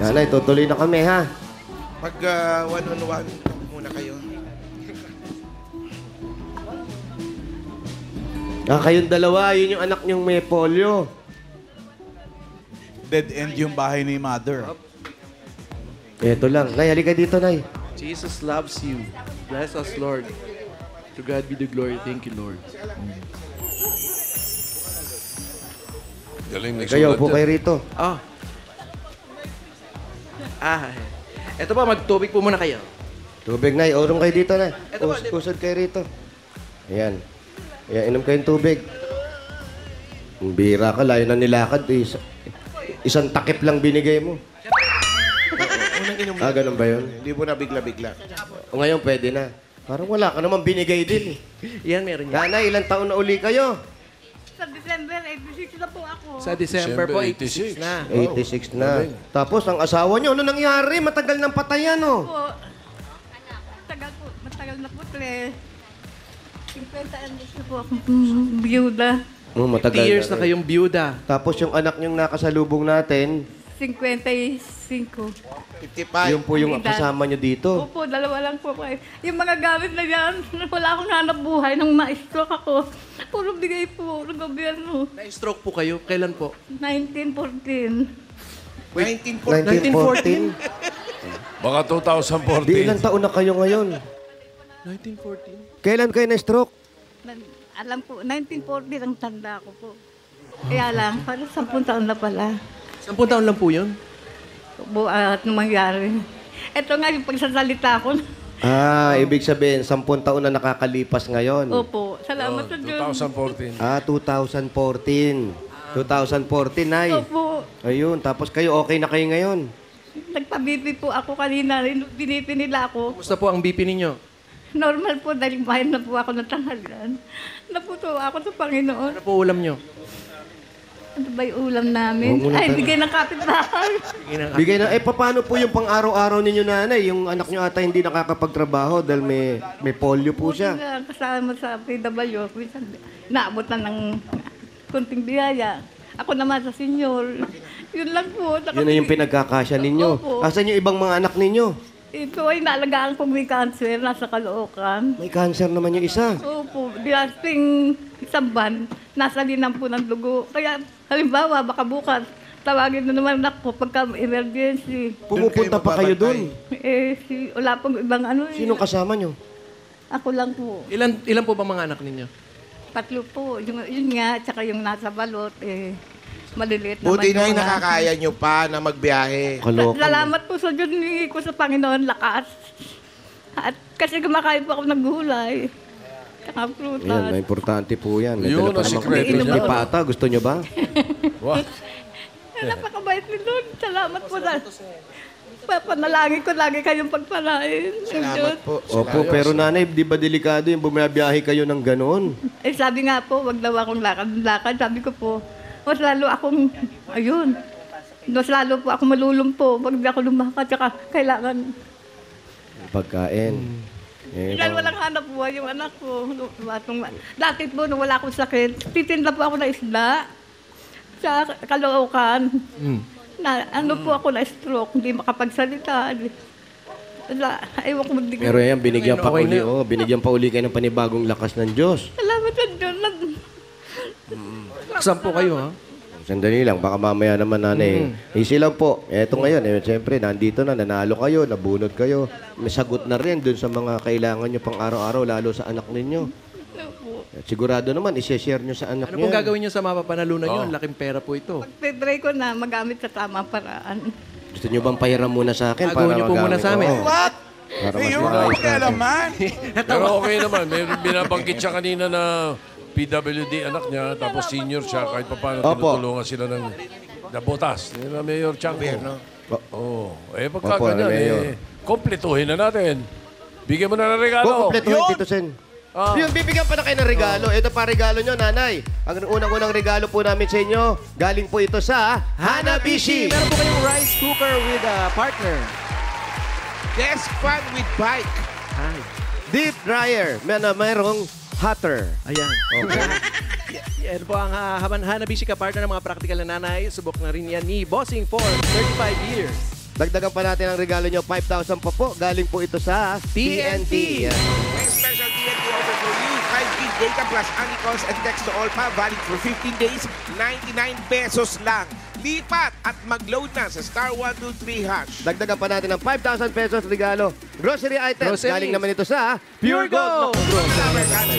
Nanay, tutuloy na kami, ha? Pag one-on-one, muna kayo. Kayong dalawa, yun yung anak niyong may polio. Dead end yung bahay ni Mother. Ito lang. Nay, halika dito, Nay. Jesus loves you. Bless us, Lord. To God be the glory. Thank you, Lord. Galing Kayo, nagsulat po dyan. kayo rito. Eto ba, magtubig po muna kayo. Tubig, Nay. Urong kayo dito, Nay. Ito ba, Usad kayo rito. Ayan. Ayan, inom kayong tubig. Ang bira ka, layo na nilakad. Isang takip lang binigay mo. Unang inom Ganun ba yun? Hindi mo na bigla-bigla. O ngayon, pwede na. Parang wala ka naman binigay din. Yan, meron yan. Nanay, ilang taon na uli kayo? Sa December, 86 na po ako. Sa December po, December 86 na. 86 na. Tapos, ang asawa niyo, ano nangyari? Matagal nang patayan, oh. Po. Matagal na po, 50 anos na po akong biyuda. Matagal 50 years na rin. kayong byuda. Tapos, yung anak niyong nakasalubong natin, 55. 55. yun po yung kasama niyo dito. Opo, dalawa lang po kayo. Yung mga gamit na yan, wala akong hanap buhay nang ma-stroke ako. Puro bigay po ng gobyerno. Na-stroke po kayo. Kailan po? 1914. 1940. 1914. Baka Di ilang 2014. taon na kayo ngayon? 1914. Kailan kayo na-stroke? Alam po, 1940 ang tanda ko po. Kaya lang, parang 10 taon na pala. 10 taon lang po yun. At mangyari. Ito nga yung pagsasalita ko. Ibig sabihin, 10 taon na nakakalipas ngayon. Opo, salamat sa Diyos. 2014. 2014. 2014, Nay. Opo, Ayun, tapos kayo, okay na kayo ngayon. nagpa-BP po ako kanina. Binipi nila ako. Kumusta po ang BP ninyo? Normal po dahil bayan na po ako ng tanghalian. Naputo ako sa Panginoon. Ano po ulam nyo? Ano ba yung ulam namin? Huwag mo na Ay, tanong. bigay ng kapitbahay. Bigay na, paano po yung pang-araw-araw ninyo, Nanay? Yung anak nyo ata hindi nakakapagtrabaho dahil may polio po siya. Kasama sa PW. Minsan, naabot na ng kunting biyaya. Ako naman sa senior. Yun lang po. Yun na yung pinagkakasya ninyo. Opo. Asan yung ibang mga anak ninyo? Ito ay naalagaan kong may cancer. Nasa Caloocan. May cancer naman yung isa. Opo, dilasting isang ban, nasa linang po ng dugo. Kaya halimbawa, baka bukas, tawagin na naman ako pagka emergency. Pumupunta pa kayo dun. Wala pong ibang ano eh. Sinong kasama nyo? Ako lang po. Ilan po ba mga anak ninyo? 3 po. Yun nga, tsaka yung nasa balot, maliliit naman Buti na yung yung mga- nakakaya nyo pa na magbiyahe. Kaloka. Salamat po sa Diyos, hiningi ko sa Panginoon, lakas. At kasi kumakain po ako ng gulay. Tsaka prutas. Yan, may importante po yan. May Yun, dala pa ang namang sikreto may niya. pata. Gusto nyo ba? What? Napakabait ni Lord. Salamat po sa... Panalangin ko lagi kayong pagpalain. Salamat po. Opo, pero nanay, di ba delikado yung bumabiyahe kayo ng ganoon? Sabi nga po, wag daw akong lakad-lakad. Sabi ko po, mas lalo akong, ayun, mas lalo po ako malulumpo. Pag di ako lumakad, tsaka kailangan. Pagkain. Dahil walang hanap buhay yung anak ko. Dati po, nung wala akong sakit, titinda po ako ng isda sa Caloocan. Na, ano po ako na stroke, hindi makapagsalita. Ewan ko magdigil. Pero yan, binigyan pa Okay uli. na. Oh, binigyan pa uli kayo ng panibagong lakas ng Diyos. Salamat sa Diyos. Saan po kayo, ha? Sandali lang, baka mamaya naman nanay. Easy lang po. Eto ngayon, siyempre, nandito na, nanalo kayo, nabunod kayo. May sagot na rin dun sa mga kailangan nyo pang araw-araw, lalo sa anak ninyo. At sigurado naman, isi-share nyo sa anak Ano nyo. pong gagawin nyo sa mapapanalunan nyo? Ang laking pera po ito. Pag-try ko na magamit sa tamang paraan. Gusto nyo bang pahiram muna sa akin? Gagawin nyo po muna sa amin. Oo. What? Para mas Ayun, maayos natin. pakialaman. Pero okay naman. May binabanggit siya kanina na PWD anak niya, tapos senior siya, kahit pa paano Opo. tinutulungan sila ng nabotas. Nila Mayor Chanco. Oo. Pagka Opo, ganyan, Mayor. kompletuhin na natin. Bigyan mo na ng regalo. Kumpletuhin, Tito Sen. Yun, bibigyan pa na kayo ng regalo. Ito pa regalo nyo, nanay. Ang unang-unang regalo po namin sa inyo, galing po ito sa Hanabishi. Meron po kayong rice cooker with a partner. Desk fan with bike. Ay, Deep dryer. Mayroong hotter. ayan. Yan po ang Hanabishi ka partner ng mga practical na nanay. Subok na rin yan ni Bossing for 35 years. Dagdagan pa natin ang regalo nyo. 5,000 pa po. Galing po ito sa TNT. Yan. May special TNT offer for you. 5 gig data plus any calls and text to all pa. Valid for 15 days. 99 pesos lang. Lipat at mag-load na sa *123#. Dagdagan pa natin ng 5,000 pesos regalo. Grocery items. Groceries. Galing naman ito sa Pure Gold.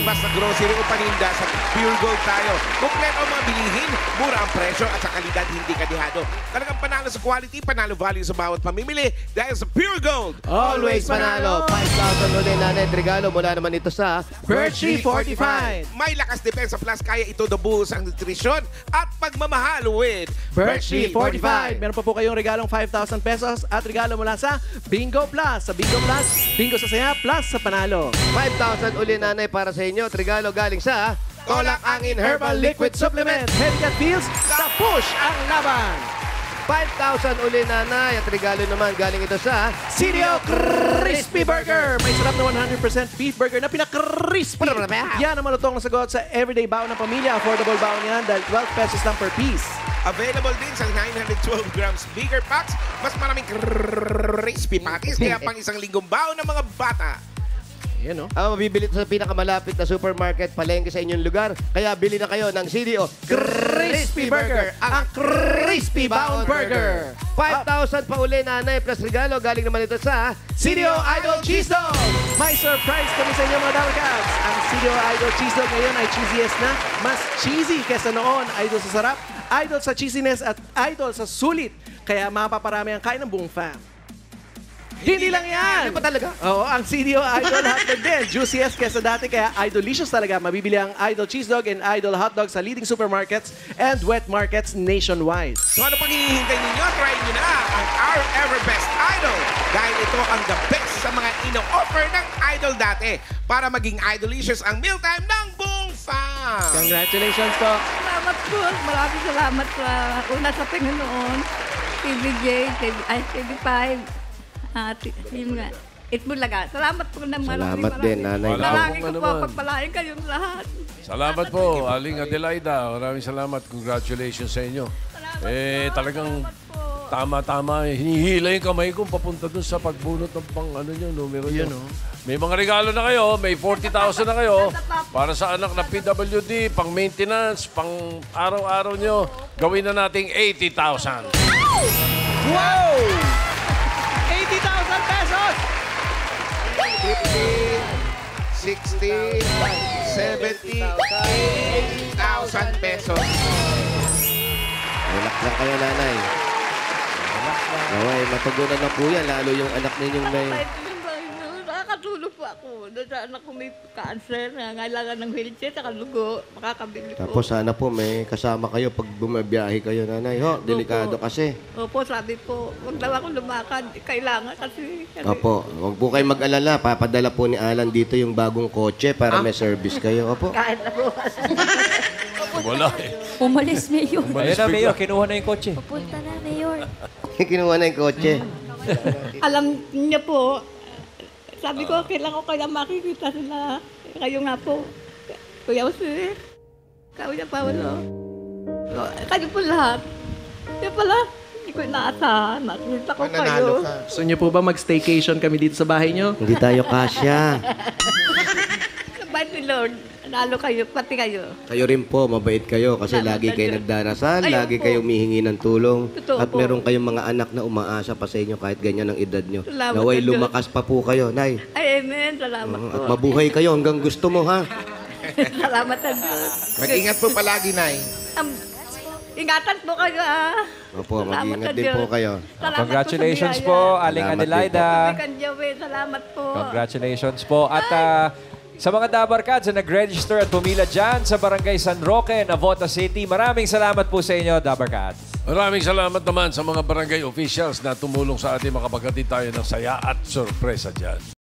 Basta grocery o paninda sa Pure Gold tayo. Kompleto ang mga bilihin, mura ang presyo at sa kalidad hindi kadihado. Talagang panalo sa quality, panalo value sa bawat pamimili dahil sa Pure Gold. Always panalo. 5,000 ulit natin regalo mula naman ito sa Birchie 45. May lakas depensa plus kaya ito nabuhos ang nutrisyon at pagmamahal with Birchie 45. Meron pa po kayong regalong 5,000 pesos at regalo mula sa Bingo Plus. Sa Bingo Plus, bingo sa saya plus sa panalo. 5,000 uli nanay para sa inyo at regalo galing sa Tolak Angin Herbal Liquid Supplement. Heavy Gut Feels sa push ang laban. 5,000 uli nanay at regalo naman galing ito sa CDO Crispy Burger. May sarap na 100% beef burger na pinaka-crispy. Yan ang malutong na sagot sa everyday baon ng pamilya. Affordable baon yan dahil 12 pesos lang per piece. Available din sa 912 grams bigger packs. Mas maraming crispy patties kaya pang isang linggong baon ng mga bata. Yan, no? mabibili ito sa pinakamalapit na supermarket palengke sa inyong lugar. Kaya bili na kayo ng CDO Crispy Burger, ang Crispy Baon Burger. 5,000 pa uli nanay plus regalo galing naman ito sa CDO Idol Cheese Dog. May surprise kami sa inyo mga Dalcats. Ang CDO Idol Cheese Dog ngayon ay cheesiest na. Mas cheesy kesa noon. Idol sa sarap, idol sa cheesiness at idol sa sulit. Kaya mapaparami ang kain ng buong fam. Hindi lang yan! Ano ba talaga? Oo, ang CDO Idol Hotdog din. Juiciest kesa dati, kaya Idolicious talaga. Mabibili ang Idol Cheese Dog and Idol Hotdog sa leading supermarkets and wet markets nationwide. So ano pang hinihintay ninyo? Try nyo na ang Our Ever Best Idol. Dahil ito ang the best sa mga ino-offer ng Idol dati para maging idolicious ang mealtime ng buong fam. Congratulations po. Salamat po. Maraming salamat sa una sa Panginoon. TVJ, TV5. At yun nga. Itbulaga. Salamat po ng Salamat din, nanay. Palagi ko Ano po naman. pagpalain kayong lahat. Salamat po, Aling Adelaida. Maraming salamat. Congratulations sa inyo. Talagang tama-tama. Hinihila yung kamay ko papunta dun sa pagbunot ng pang numero nyo. May mga regalo na kayo. May 40,000 na kayo para sa anak na PWD, pang maintenance, pang araw-araw nyo. Gawin na nating 80,000. Wow! 80,000 pesos! 50, 60, 70, 80,000 pesos. Relax lang kayo nanay. Naway, matugunan na po yan. Lalo yung anak ninyong may... Nakakatulog po ako. Doon sa anak ko may cancer, nangailangan ng wheelchair, saka lugo. Makakabili po. Tapos sana po may kasama kayo pag bumabiyahe kayo nanay. Ho, delikado kasi. Opo, sabi po, huwag daw ako lumakad. Kailangan kasi. Opo, huwag po kayo mag-alala. Papadala po ni Alan dito yung bagong kotse para may service kayo. Opo. Kahit na po. Wala eh. Umalis, Mayor. Ayun na, Mayor. Kinuha na yung kotse. Pupunta na, Mayor. Kinuha na yung kotse. Alam niyo po, sabi ko, kailangan ko kaya makikita sila. Kayo nga po. Kuya Jose, Kuya Paolo. Kayo po lahat. Kaya pala, hindi ko inaasahan. Nakita ko Nanalo kayo. ka. Gusto niyo po ba mag-staycation kami dito sa bahay niyo? Hindi tayo kasya. Sabay ni Lord, nalo kayo, pati kayo. Kayo rin po, mabait kayo kasi Salamat lagi sa kayo Diyos. nagdarasal, Ayun lagi po. kayo humihingi ng tulong. Totoo At po. meron kayong mga anak na umaasa pa sa inyo kahit ganyan ang edad nyo. Salamat Naway sa Diyos. lumakas pa po kayo, Nay. Ay, amen. Salamat At po. mabuhay kayo hanggang gusto mo, ha? Salamat sa Diyos. Mag-ingat po palagi, Nay. Ingatan po kayo, ah. Opo, Salamat mag-ingat sa din Diyos. po kayo. Salamat Congratulations po po, sa biyaya. Aling Salamat din Adelaida. Kay Joey, salamat po. Congratulations po. At sa mga Dabarkads na nag-register at pumila dyan sa Barangay San Roque, Navotas City, maraming salamat po sa inyo, Dabarkads. Maraming salamat naman sa mga barangay officials na tumulong sa ating makapaghatid tayo ng saya at sorpresa dyan.